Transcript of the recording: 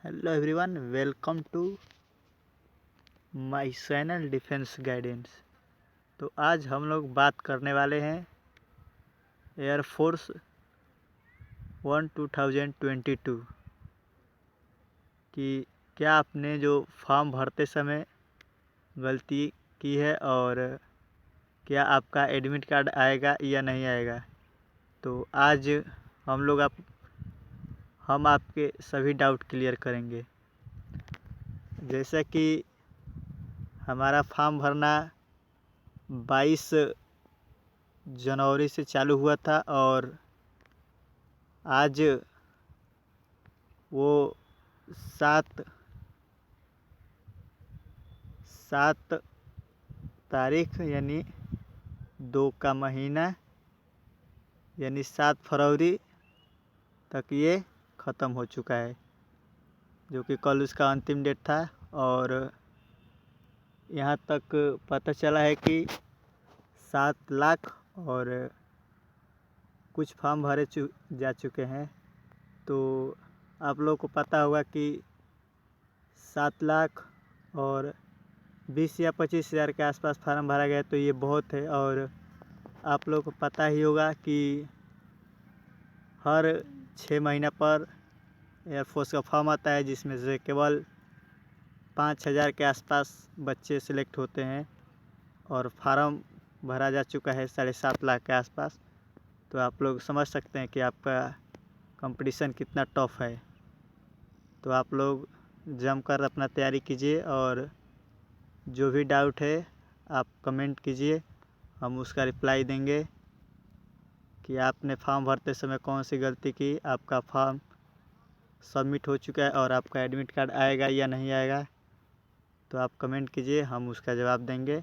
Hello everyone, welcome to my channel defence guidance. तो आज हम लोग बात करने वाले हैं एयरफोर्स 2022 कि क्या आपने जो फॉर्म भरते समय गलती की है और क्या आपका एडमिट कार्ड आएगा या नहीं आएगा। तो आज हम आपके सभी डाउट क्लियर करेंगे। जैसा कि हमारा फॉर्म भरना 22 जनवरी से चालू हुआ था और आज वो 7 तारीख यानी 2 का महीना यानी 7 फरवरी तक ये ख़त्म हो चुका है, जो कि कल उसका अंतिम डेट था। और यहाँ तक पता चला है कि 7 लाख और कुछ फॉर्म भरे जा चुके हैं। तो आप लोगों को पता होगा कि 7 लाख और 20 या 25 हज़ार के आसपास फार्म भरा गया, तो ये बहुत है। और आप लोगों को पता ही होगा कि हर 6 महीना पर एयरफोर्स का फॉर्म आता है, जिसमें से केवल 5,000 के आसपास बच्चे सिलेक्ट होते हैं और फार्म भरा जा चुका है 7.5 लाख के आसपास। तो आप लोग समझ सकते हैं कि आपका कंपटीशन कितना टफ है। तो आप लोग जमकर अपना तैयारी कीजिए और जो भी डाउट है आप कमेंट कीजिए, हम उसका रिप्लाई देंगे कि आपने फॉर्म भरते समय कौन सी गलती की। आपका फॉर्म सबमिट हो चुका है और आपका एडमिट कार्ड आएगा या नहीं आएगा, तो आप कमेंट कीजिए, हम उसका जवाब देंगे।